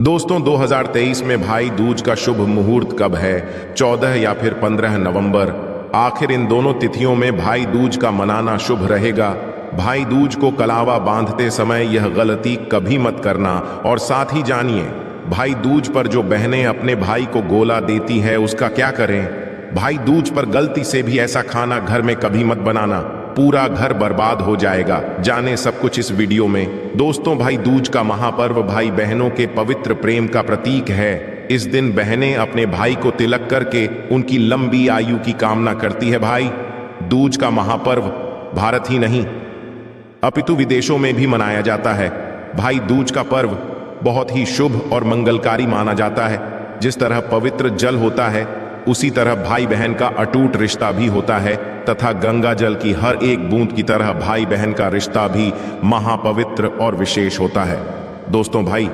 दोस्तों 2023 में भाई दूज का शुभ मुहूर्त कब है? 14 या फिर 15 नवंबर। आखिर इन दोनों तिथियों में भाई दूज का मनाना शुभ रहेगा? भाई दूज को कलावा बांधते समय यह गलती कभी मत करना। और साथ ही जानिए, भाई दूज पर जो बहनें अपने भाई को गोला देती है उसका क्या करें। भाई दूज पर गलती से भी ऐसा खाना घर में कभी मत बनाना, पूरा घर बर्बाद हो जाएगा। जाने सब कुछ इस वीडियो में। दोस्तों, भाई दूज का महापर्व भाई बहनों के पवित्र प्रेम का प्रतीक है। इस दिन बहनें अपने भाई को तिलक करके उनकी लंबी आयु की कामना करती है। भाई दूज का महापर्व भारत ही नहीं अपितु विदेशों में भी मनाया जाता है। भाई दूज का पर्व बहुत ही शुभ और मंगलकारी माना जाता है। जिस तरह पवित्र जल होता है उसी तरह भाई बहन का अटूट रिश्ता भी होता है, तथा गंगा जल की हर एक बूंद की तरह भाई बहन का रिश्ता भी महापवित्र और विशेष होता है। दोस्तों, भाई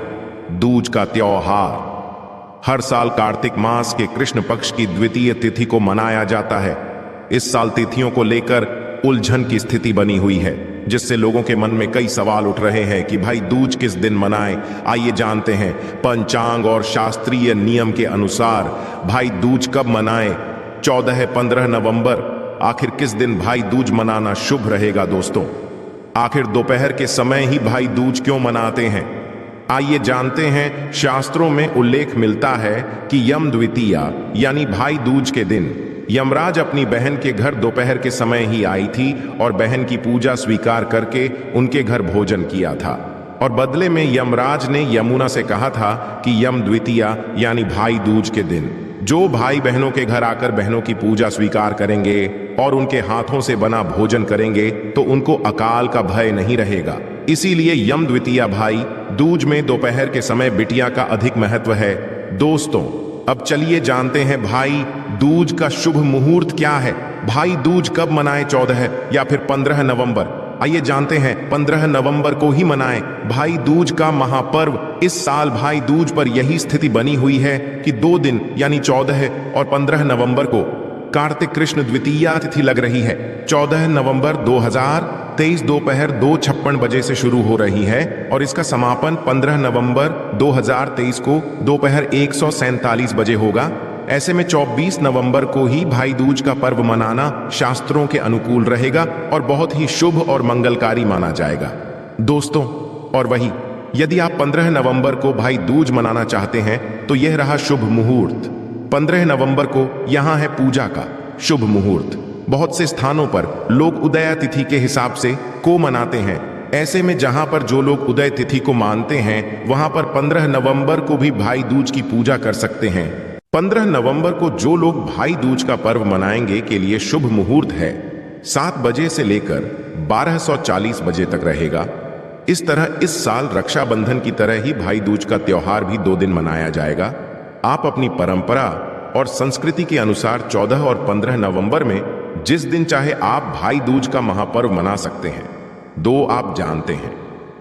दूज का त्योहार हर साल कार्तिक मास के कृष्ण पक्ष की द्वितीय तिथि को मनाया जाता है। इस साल तिथियों को लेकर उलझन की स्थिति बनी हुई है, जिससे लोगों के मन में कई सवाल उठ रहे हैं कि भाई दूज किस दिन मनाएं। आइए जानते हैं। पंचांग और शास्त्रीय नियम के अनुसार भाई दूज कब मनाएं? 14-15 नवंबर। आखिर किस दिन भाई दूज मनाना शुभ रहेगा? दोस्तों, आखिर दोपहर के समय ही भाई दूज क्यों मनाते हैं? आइए जानते हैं। शास्त्रों में उल्लेख मिलता है कि यम द्वितीया यानी भाई दूज के दिन यमराज अपनी बहन के घर दोपहर के समय ही आई थी और बहन की पूजा स्वीकार करके उनके घर भोजन किया था। और बदले में यमराज ने यमुना से कहा था कि यम द्वितीया यानी भाई दूज के दिन जो भाई बहनों के घर आकर बहनों की पूजा स्वीकार करेंगे और उनके हाथों से बना भोजन करेंगे तो उनको अकाल का भय नहीं रहेगा। इसीलिए यम द्वितीया भाई दूज में दोपहर के समय बिटिया का अधिक महत्व है। दोस्तों, अब चलिए जानते हैं भाई दूज का शुभ मुहूर्त क्या है। भाई दूज कब मनाएं? 14 या फिर 15 नवंबर। आइए जानते हैं। 15 नवंबर को ही मनाएं भाई दूज का महापर्व। इस साल भाई दूज पर यही स्थिति बनी हुई है कि 2 दिन यानी 14 और 15 नवंबर को कार्तिक कृष्ण द्वितीया तिथि लग रही है। 14 नवंबर 2023 दोपहर 2:56 बजे से शुरू हो रही है और इसका समापन 15 नवंबर 2023 को दोपहर 1:47 बजे होगा। ऐसे में 24 नवंबर को ही भाई दूज का पर्व मनाना शास्त्रों के अनुकूल रहेगा और बहुत ही शुभ और मंगलकारी माना जाएगा। दोस्तों, और वही यदि आप 15 नवंबर को भाई दूज मनाना चाहते हैं तो यह रहा शुभ मुहूर्त। 15 नवंबर को यहाँ है पूजा का शुभ मुहूर्त। बहुत से स्थानों पर लोग उदय तिथि के हिसाब से को मनाते हैं। ऐसे में जहां पर जो लोग उदय तिथि को मानते हैं वहां पर 15 नवंबर को भी भाई दूज की पूजा कर सकते हैं। 15 नवंबर को जो लोग भाई दूज का पर्व मनाएंगे के लिए शुभ मुहूर्त है 7 बजे से लेकर 12:40 बजे तक रहेगा। इस तरह इस साल रक्षाबंधन की तरह ही भाई दूज का त्योहार भी 2 दिन मनाया जाएगा। आप अपनी परंपरा और संस्कृति के अनुसार 14 और 15 नवंबर में जिस दिन चाहे आप भाई दूज का महापर्व मना सकते हैं। 2 आप जानते हैं,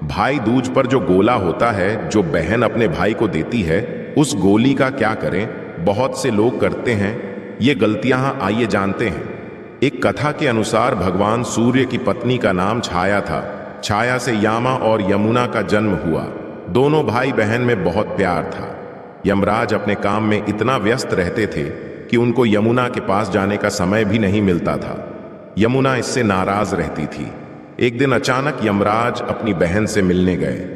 भाई दूज पर जो गोला होता है जो बहन अपने भाई को देती है उस गोली का क्या करें? बहुत से लोग करते हैं ये गलतियां। आइए जानते हैं। एक कथा के अनुसार भगवान सूर्य की पत्नी का नाम छाया था। छाया से यामा और यमुना का जन्म हुआ। दोनों भाई बहन में बहुत प्यार था। यमराज अपने काम में इतना व्यस्त रहते थे कि उनको यमुना के पास जाने का समय भी नहीं मिलता था। यमुना इससे नाराज रहती थी। एक दिन अचानक यमराज अपनी बहन से मिलने गए।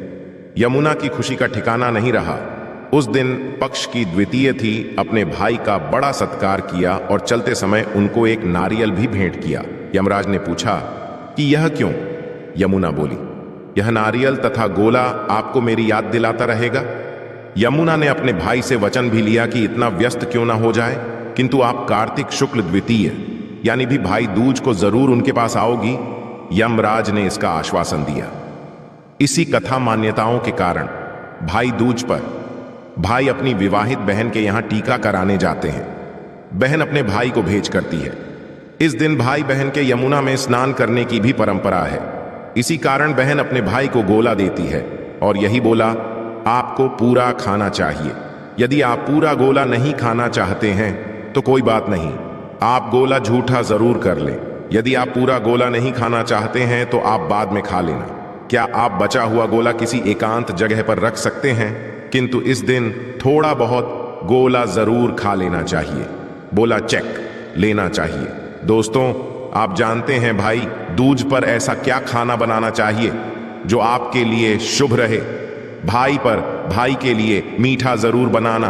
यमुना की खुशी का ठिकाना नहीं रहा। उस दिन पक्ष की द्वितीय थी। अपने भाई का बड़ा सत्कार किया और चलते समय उनको एक नारियल भी भेंट किया। यमराज ने पूछा कि यह क्यों? यमुना बोली, यह नारियल तथा गोला आपको मेरी याद दिलाता रहेगा। यमुना ने अपने भाई से वचन भी लिया कि इतना व्यस्त क्यों ना हो जाए, किंतु आप कार्तिक शुक्ल द्वितीय यानी भी भाई दूज को जरूर उनके पास आओगी। यमराज ने इसका आश्वासन दिया। इसी कथा मान्यताओं के कारण भाई दूज पर भाई अपनी विवाहित बहन के यहां टीका कराने जाते हैं। बहन अपने भाई को भेंट करती है। इस दिन भाई बहन के यमुना में स्नान करने की भी परंपरा है। इसी कारण बहन अपने भाई को गोला देती है और यही बोला आपको पूरा खाना चाहिए। यदि आप पूरा गोला नहीं खाना चाहते हैं तो कोई बात नहीं, आप गोला झूठा जरूर कर लें। यदि आप पूरा गोला नहीं खाना चाहते हैं तो आप बाद में खा लेना। क्या आप बचा हुआ गोला किसी एकांत जगह पर रख सकते हैं? किंतु इस दिन थोड़ा बहुत गोला जरूर खा लेना चाहिए। बोला चेक लेना चाहिए। दोस्तों, आप जानते हैं भाई दूज पर ऐसा क्या खाना बनाना चाहिए जो आपके लिए शुभ रहे। भाई पर भाई के लिए मीठा जरूर बनाना।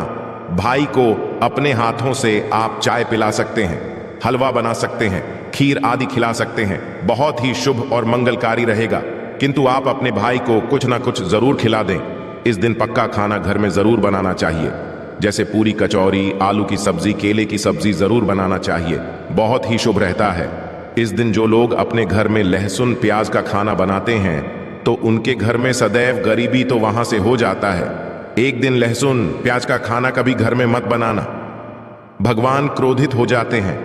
भाई को अपने हाथों से आप चाय पिला सकते हैं, हलवा बना सकते हैं, खीर आदि खिला सकते हैं। बहुत ही शुभ और मंगलकारी रहेगा। किंतु आप अपने भाई को कुछ ना कुछ जरूर खिला दें। इस दिन पक्का खाना घर में जरूर बनाना चाहिए, जैसे पूरी, कचौरी, आलू की सब्जी, केले की सब्जी जरूर बनाना चाहिए। बहुत ही शुभ रहता है। इस दिन जो लोग अपने घर में लहसुन प्याज का खाना बनाते हैं तो उनके घर में सदैव गरीबी तो वहां से हो जाता है। एक दिन लहसुन प्याज का खाना कभी घर में मत बनाना, भगवान क्रोधित हो जाते हैं।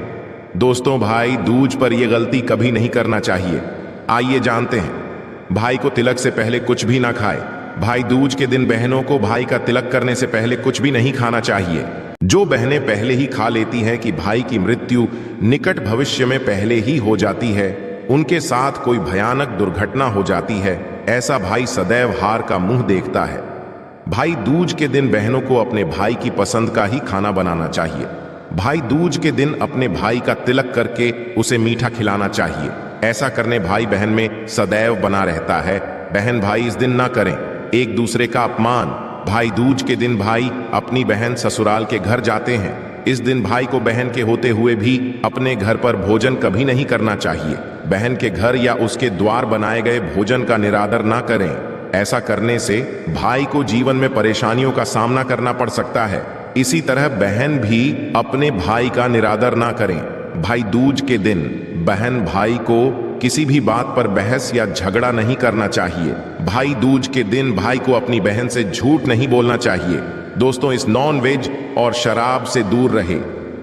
दोस्तों, भाई दूज पर यह गलती कभी नहीं करना चाहिए। आइए जानते हैं। भाई को तिलक से पहले कुछ भी ना खाए। भाई दूज के दिन बहनों को भाई का तिलक करने से पहले कुछ भी नहीं खाना चाहिए। जो बहनें पहले ही खा लेती हैं कि भाई की मृत्यु निकट भविष्य में पहले ही हो जाती है, उनके साथ कोई भयानक दुर्घटना हो जाती है, ऐसा भाई सदैव हार का मुंह देखता है। भाई दूज के दिन बहनों को अपने भाई की पसंद का ही खाना बनाना चाहिए। भाई दूज के दिन अपने भाई का तिलक करके उसे मीठा खिलाना चाहिए। ऐसा करने भाई बहन में सदैव बना रहता है। बहन भाई इस दिन ना करें एक दूसरे का अपमान। भाई दूज के दिन भाई अपनी बहन ससुराल के घर जाते हैं। इस दिन भाई को बहन के होते हुए भी अपने घर पर भोजन कभी नहीं करना चाहिए। बहन के घर या उसके द्वार बनाए गए भोजन का निरादर ना करें। ऐसा करने से भाई को जीवन में परेशानियों का सामना करना पड़ सकता है। इसी तरह बहन भी अपने भाई का निरादर ना करें। भाई दूज के दिन बहन भाई को किसी भी बात पर बहस या झगड़ा नहीं करना चाहिए। भाई दूज के दिन भाई को अपनी बहन से झूठ नहीं बोलना चाहिए। दोस्तों, इस नॉन वेज और शराब से दूर रहे।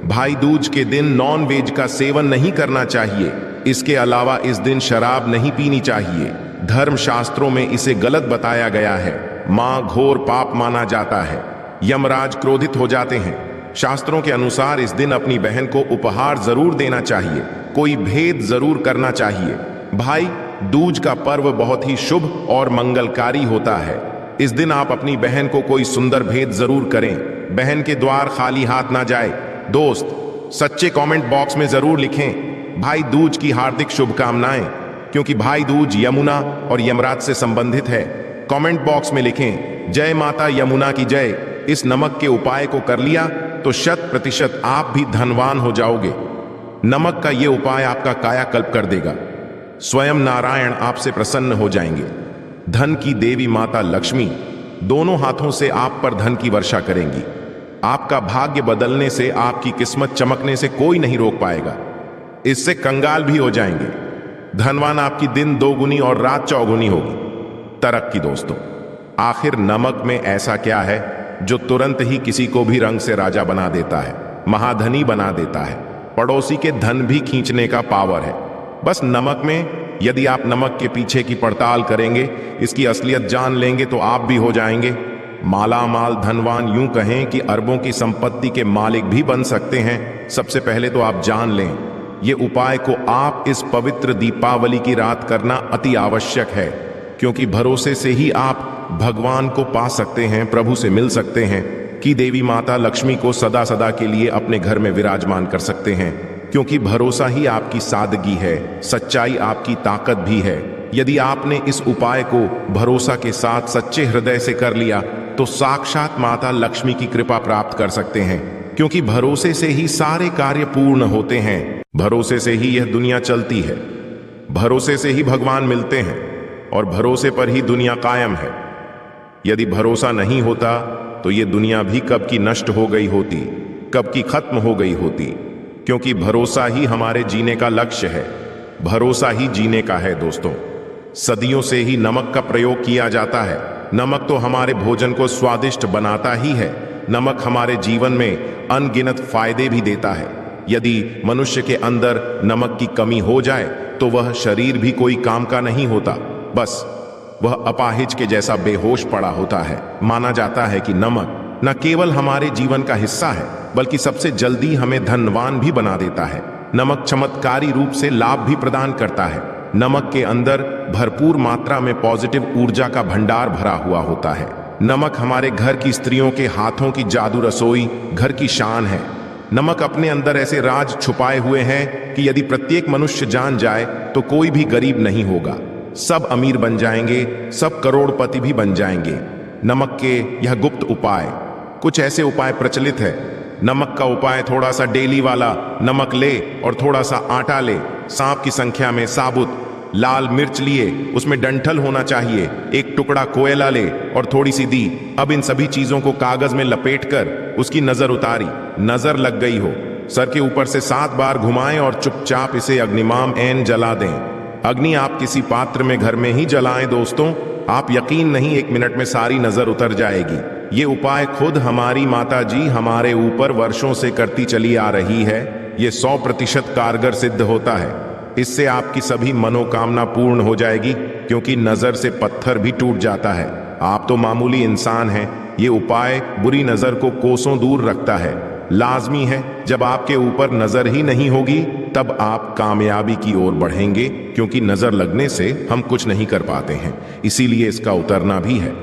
भाई दूज के दिन नॉन वेज का सेवन नहीं करना चाहिए। इसके अलावा इस दिन शराब नहीं पीनी चाहिए। धर्म शास्त्रों में इसे गलत बताया गया है। मां घोर पाप माना जाता है। यमराज क्रोधित हो जाते हैं। शास्त्रों के अनुसार इस दिन अपनी बहन को उपहार जरूर देना चाहिए, कोई भेद जरूर करना चाहिए। भाई दूज का पर्व बहुत ही शुभ और मंगलकारी होता है। इस दिन आप अपनी बहन को कोई सुंदर भेद जरूर करें। बहन के द्वार खाली हाथ ना जाए। दोस्त, सच्चे कमेंट बॉक्स में जरूर लिखें भाई दूज की हार्दिक शुभकामनाएं, क्योंकि भाई दूज यमुना और यमराज से संबंधित है। कमेंट बॉक्स में लिखें जय माता यमुना की जय। इस नमक के उपाय को कर लिया तो 100% आप भी धनवान हो जाओगे। नमक का यह उपाय आपका कायाकल्प कर देगा। स्वयं नारायण आपसे प्रसन्न हो जाएंगे। धन की देवी माता लक्ष्मी दोनों हाथों से आप पर धन की वर्षा करेंगी। आपका भाग्य बदलने से, आपकी किस्मत चमकने से कोई नहीं रोक पाएगा। इससे कंगाल भी हो जाएंगे। धनवान आपकी दिन दोगुनी और रात चौगुनी होगी। तरक्की। दोस्तों, आखिर नमक में ऐसा क्या है जो तुरंत ही किसी को भी रंग से राजा बना देता है, महाधनी बना देता है, पड़ोसी के धन भी खींचने का पावर है। बस नमक में। यदि आप नमक के पीछे की पड़ताल करेंगे, इसकी असलियत जान लेंगे तो आप भी हो जाएंगे माला माल धनवान। यूं कहें कि अरबों की संपत्ति के मालिक भी बन सकते हैं। सबसे पहले तो आप जान लें, ये उपाय को आप इस पवित्र दीपावली की रात करना अति आवश्यक है, क्योंकि भरोसे से ही आप भगवान को पा सकते हैं, प्रभु से मिल सकते हैं, कि देवी माता लक्ष्मी को सदा सदा के लिए अपने घर में विराजमान कर सकते हैं। क्योंकि भरोसा ही आपकी सादगी है, सच्चाई आपकी ताकत भी है। यदि आपने इस उपाय को भरोसा के साथ सच्चे हृदय से कर लिया तो साक्षात माता लक्ष्मी की कृपा प्राप्त कर सकते हैं, क्योंकि भरोसे से ही सारे कार्य पूर्ण होते हैं। भरोसे से ही यह दुनिया चलती है। भरोसे से ही भगवान मिलते हैं और भरोसे पर ही दुनिया कायम है। यदि भरोसा नहीं होता तो ये दुनिया भी कब की नष्ट हो गई होती, कब की खत्म हो गई होती। क्योंकि भरोसा ही हमारे जीने का लक्ष्य है। भरोसा ही जीने का है। दोस्तों, सदियों से ही नमक का प्रयोग किया जाता है। नमक तो हमारे भोजन को स्वादिष्ट बनाता ही है। नमक हमारे जीवन में अनगिनत फायदे भी देता है। यदि मनुष्य के अंदर नमक की कमी हो जाए तो वह शरीर भी कोई काम का नहीं होता, बस वह अपाहिज के जैसा बेहोश पड़ा होता है। माना जाता है कि नमक न केवल हमारे जीवन का हिस्सा है, बल्कि सबसे जल्दी हमें धनवान भी बना देता है। नमक चमत्कारी रूप से लाभ भी प्रदान करता है। नमक के अंदर भरपूर मात्रा में पॉजिटिव ऊर्जा का भंडार भरा हुआ होता है। नमक हमारे घर की स्त्रियों के हाथों की जादू रसोई घर की शान है। नमक अपने अंदर ऐसे राज छुपाए हुए हैं कि यदि प्रत्येक मनुष्य जान जाए तो कोई भी गरीब नहीं होगा, सब अमीर बन जाएंगे, सब करोड़पति भी बन जाएंगे। नमक के यह गुप्त उपाय, कुछ ऐसे उपाय प्रचलित है। नमक का उपाय थोड़ा सा डेली वाला, नमक ले और थोड़ा सा आटा ले, सांप की संख्या में साबुत लाल मिर्च लिए, उसमें डंठल होना चाहिए, एक टुकड़ा कोयला ले और थोड़ी सी दी। अब इन सभी चीजों को कागज में लपेटकर उसकी नजर उतारी, नजर लग गई हो, सर के ऊपर से 7 बार घुमाएं और चुपचाप इसे अग्निमाम एन जला दें। अग्नि आप किसी पात्र में घर में ही जलाएं दोस्तों, आप यकीन नहीं 1 मिनट में सारी नजर उतर जाएगी। ये उपाय खुद हमारी माता जी हमारे ऊपर वर्षों से करती चली आ रही है। ये 100% कारगर सिद्ध होता है। इससे आपकी सभी मनोकामना पूर्ण हो जाएगी, क्योंकि नजर से पत्थर भी टूट जाता है। आप तो मामूली इंसान हैं, ये उपाय बुरी नजर को कोसों दूर रखता है। लाजमी है, जब आपके ऊपर नजर ही नहीं होगी तब आप कामयाबी की ओर बढ़ेंगे, क्योंकि नजर लगने से हम कुछ नहीं कर पाते हैं, इसीलिए इसका उतरना भी है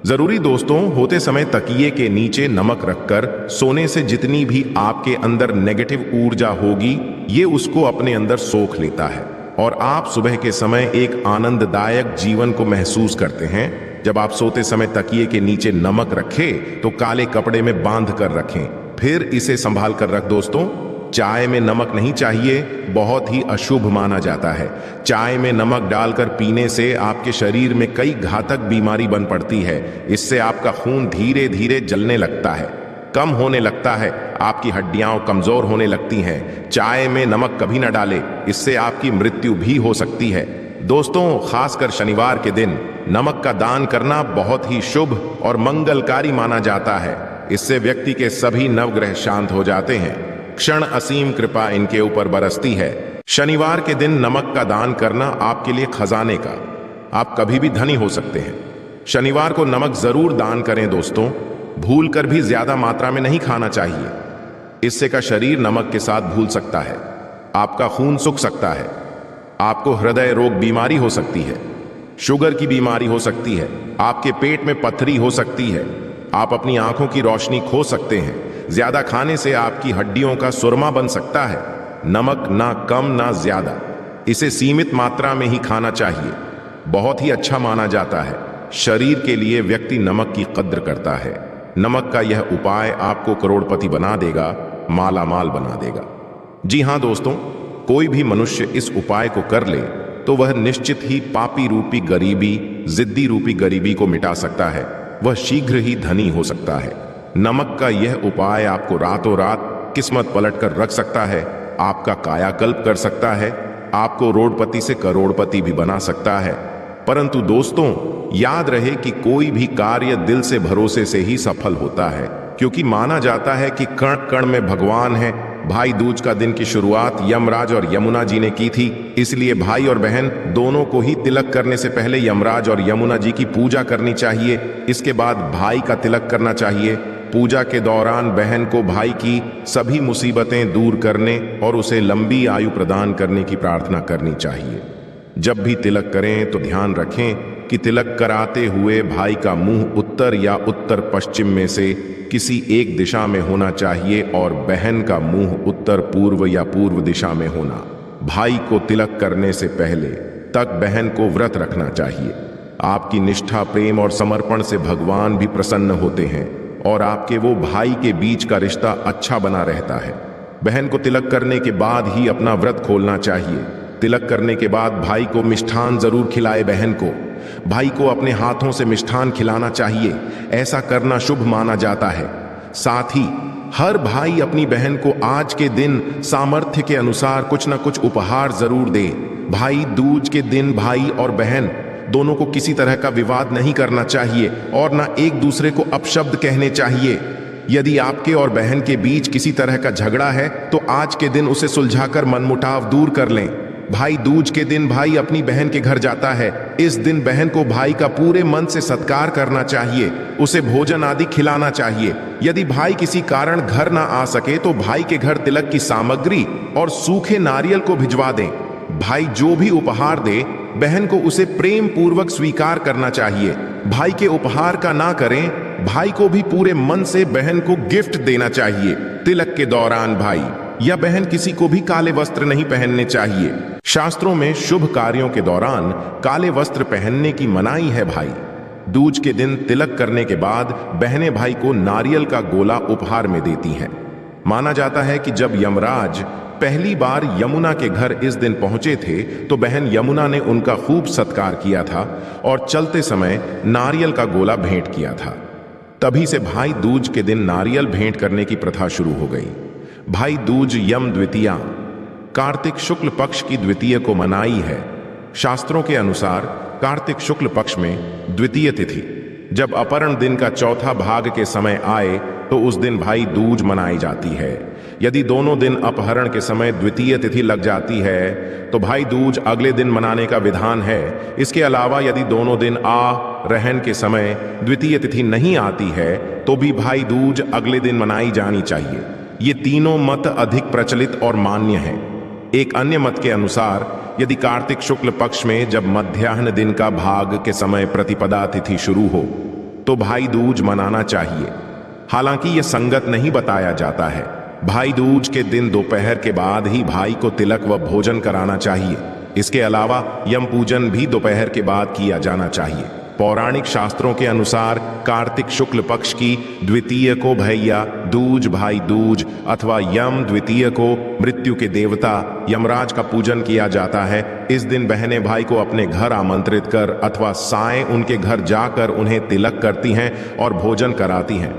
जरूरी दोस्तों। होते समय तकिए के नीचे नमक रखकर सोने से जितनी भी आपके अंदर नेगेटिव ऊर्जा होगी, ये उसको अपने अंदर सोख लेता है और आप सुबह के समय एक आनंददायक जीवन को महसूस करते हैं। जब आप सोते समय तकिए के नीचे नमक रखें तो काले कपड़े में बांध कर रखें, फिर इसे संभाल कर रख दोस्तों। चाय में नमक नहीं चाहिए, बहुत ही अशुभ माना जाता है। चाय में नमक डालकर पीने से आपके शरीर में कई घातक बीमारी बन पड़ती है। इससे आपका खून धीरे धीरे जलने लगता है, कम होने लगता है, आपकी हड्डियां कमजोर होने लगती हैं। चाय में नमक कभी न डालें, इससे आपकी मृत्यु भी हो सकती है दोस्तों। खासकर शनिवार के दिन नमक का दान करना बहुत ही शुभ और मंगलकारी माना जाता है। इससे व्यक्ति के सभी नवग्रह शांत हो जाते हैं, क्षण असीम कृपा इनके ऊपर बरसती है। शनिवार के दिन नमक का दान करना आपके लिए खजाने का, आप कभी भी धनी हो सकते हैं। शनिवार को नमक जरूर दान करें दोस्तों, भूल कर भी ज्यादा मात्रा में नहीं खाना चाहिए। इससे का शरीर नमक के साथ भूल सकता है, आपका खून सूख सकता है, आपको हृदय रोग बीमारी हो सकती है, शुगर की बीमारी हो सकती है, आपके पेट में पथरी हो सकती है, आप अपनी आंखों की रोशनी खो सकते हैं। ज्यादा खाने से आपकी हड्डियों का सुरमा बन सकता है। नमक ना कम ना ज्यादा, इसे सीमित मात्रा में ही खाना चाहिए, बहुत ही अच्छा माना जाता है। शरीर के लिए व्यक्ति नमक की कद्र करता है। नमक का यह उपाय आपको करोड़पति बना देगा, माला माल बना देगा। जी हाँ दोस्तों, कोई भी मनुष्य इस उपाय को कर ले तो वह निश्चित ही पापी रूपी गरीबी, जिद्दी रूपी गरीबी को मिटा सकता है, वह शीघ्र ही धनी हो सकता है। नमक का यह उपाय आपको रातों रात किस्मत पलट कर रख सकता है, आपका कायाकल्प कर सकता है, आपको रोडपति से करोड़पति भी बना सकता है। परंतु दोस्तों, याद रहे कि कोई भी कार्य दिल से भरोसे से ही सफल होता है, क्योंकि माना जाता है कि कण कण में भगवान है। भाई दूज का दिन की शुरुआत यमराज और यमुना जी ने की थी, इसलिए भाई और बहन दोनों को ही तिलक करने से पहले यमराज और यमुना जी की पूजा करनी चाहिए। इसके बाद भाई का तिलक करना चाहिए। पूजा के दौरान बहन को भाई की सभी मुसीबतें दूर करने और उसे लंबी आयु प्रदान करने की प्रार्थना करनी चाहिए। जब भी तिलक करें तो ध्यान रखें कि तिलक कराते हुए भाई का मुंह उत्तर या उत्तर पश्चिम में से किसी एक दिशा में होना चाहिए और बहन का मुंह उत्तर पूर्व या पूर्व दिशा में होना। भाई को तिलक करने से पहले तक बहन को व्रत रखना चाहिए। आपकी निष्ठा, प्रेम और समर्पण से भगवान भी प्रसन्न होते हैं और आपके वो भाई के बीच का रिश्ता अच्छा बना रहता है। बहन को तिलक करने के बाद ही अपना व्रत खोलना चाहिए। तिलक करने के बाद भाई को मिष्ठान जरूर खिलाए। बहन को भाई को अपने हाथों से मिष्ठान खिलाना चाहिए, ऐसा करना शुभ माना जाता है। साथ ही हर भाई अपनी बहन को आज के दिन सामर्थ्य के अनुसार कुछ न कुछ उपहार जरूर दे। भाई दूज के दिन भाई और बहन दोनों को किसी तरह का विवाद नहीं करना चाहिए और ना एक दूसरे को अपशब्द कहने चाहिए। यदि आपके और बहन के बीच किसी तरह का झगड़ा है तो आज के दिन उसे सुलझाकर मनमुटाव दूर कर लें। भाई दूज के दिन भाई अपनी बहन के घर जाता है। इस दिन बहन को भाई का पूरे मन से सत्कार करना चाहिए, उसे भोजन आदि खिलाना चाहिए। यदि भाई किसी कारण घर ना आ सके तो भाई के घर तिलक की सामग्री और सूखे नारियल को भिजवा दें। भाई जो भी उपहार दे बहन को उसे प्रेम पूर्वक स्वीकार करना चाहिए। भाई के उपहार का ना करें, भाई को भी पूरे मन से बहन को गिफ्ट देना चाहिए। तिलक के दौरान भाई या बहन किसी को भी काले वस्त्र नहीं पहनने चाहिए। शास्त्रों में शुभ कार्यों के दौरान काले वस्त्र पहनने की मनाही है। भाई दूज के दिन तिलक करने के बाद बहनें भाई को नारियल का गोला उपहार में देती हैं। माना जाता है कि जब यमराज पहली बार यमुना के घर इस दिन पहुंचे थे तो बहन यमुना ने उनका खूब सत्कार किया था और चलते समय नारियल का गोला भेंट किया था। तभी से भाई दूज के दिन नारियल भेंट करने की प्रथा शुरू हो गई। भाई दूज यम द्वितीया कार्तिक शुक्ल पक्ष की द्वितीय को मनाई है। शास्त्रों के अनुसार कार्तिक शुक्ल पक्ष में द्वितीय तिथि जब अपहरण दिन का चौथा भाग के समय आए तो उस दिन भाई दूज मनाई जाती है। यदि दोनों दिन अपहरण के समय द्वितीय तिथि लग जाती है तो भाई दूज अगले दिन मनाने का विधान है। इसके अलावा यदि दोनों दिन रहन के समय द्वितीय तिथि नहीं आती है तो भी भाई दूज अगले दिन मनाई जानी चाहिए। ये तीनों मत अधिक प्रचलित और मान्य हैं। एक अन्य मत के अनुसार यदि कार्तिक शुक्ल पक्ष में जब मध्याह्न दिन का भाग के समय प्रतिपदा तिथि शुरू हो तो भाई दूज मनाना चाहिए। हालांकि यह संगत नहीं बताया जाता है। भाई दूज के दिन दोपहर के बाद ही भाई को तिलक व भोजन कराना चाहिए। इसके अलावा यम पूजन भी दोपहर के बाद किया जाना चाहिए। पौराणिक शास्त्रों के अनुसार कार्तिक शुक्ल पक्ष की द्वितीय को भैया दूज भाई दूज अथवा यम द्वितीय को मृत्यु के देवता यमराज का पूजन किया जाता है। इस दिन बहनें भाई को अपने घर आमंत्रित कर अथवा साएं उनके घर जाकर उन्हें तिलक करती हैं और भोजन कराती हैं।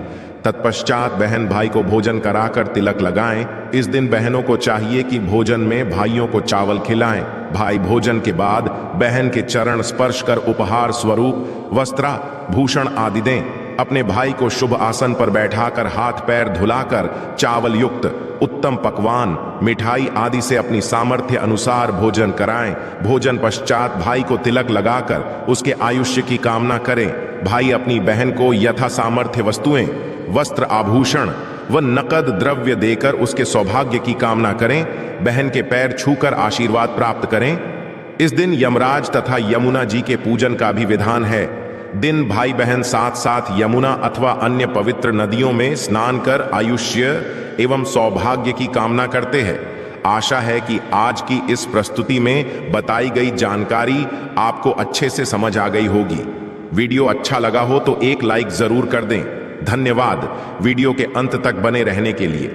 तत्पश्चात बहन भाई को भोजन कराकर तिलक लगाएं। इस दिन बहनों को चाहिए कि भोजन में भाइयों को चावल खिलाएं। भाई भोजन के बाद बहन के चरण स्पर्श कर उपहार स्वरूप वस्त्र भूषण आदि दें। अपने भाई को शुभ आसन पर बैठाकर हाथ पैर धुलाकर चावल युक्त उत्तम पकवान मिठाई आदि से अपनी सामर्थ्य अनुसार भोजन कराएं। भोजन पश्चात भाई को तिलक लगाकर उसके आयुष्य की कामना करें। भाई अपनी बहन को यथा सामर्थ्य वस्तुएं वस्त्र आभूषण व नकद द्रव्य देकर उसके सौभाग्य की कामना करें। बहन के पैर छूकर आशीर्वाद प्राप्त करें। इस दिन यमराज तथा यमुना जी के पूजन का भी विधान है। दिन भाई बहन साथ साथ यमुना अथवा अन्य पवित्र नदियों में स्नान कर आयुष्य एवं सौभाग्य की कामना करते हैं। आशा है कि आज की इस प्रस्तुति में बताई गई जानकारी आपको अच्छे से समझ आ गई होगी। वीडियो अच्छा लगा हो तो एक लाइक जरूर कर दें। धन्यवाद वीडियो के अंत तक बने रहने के लिए।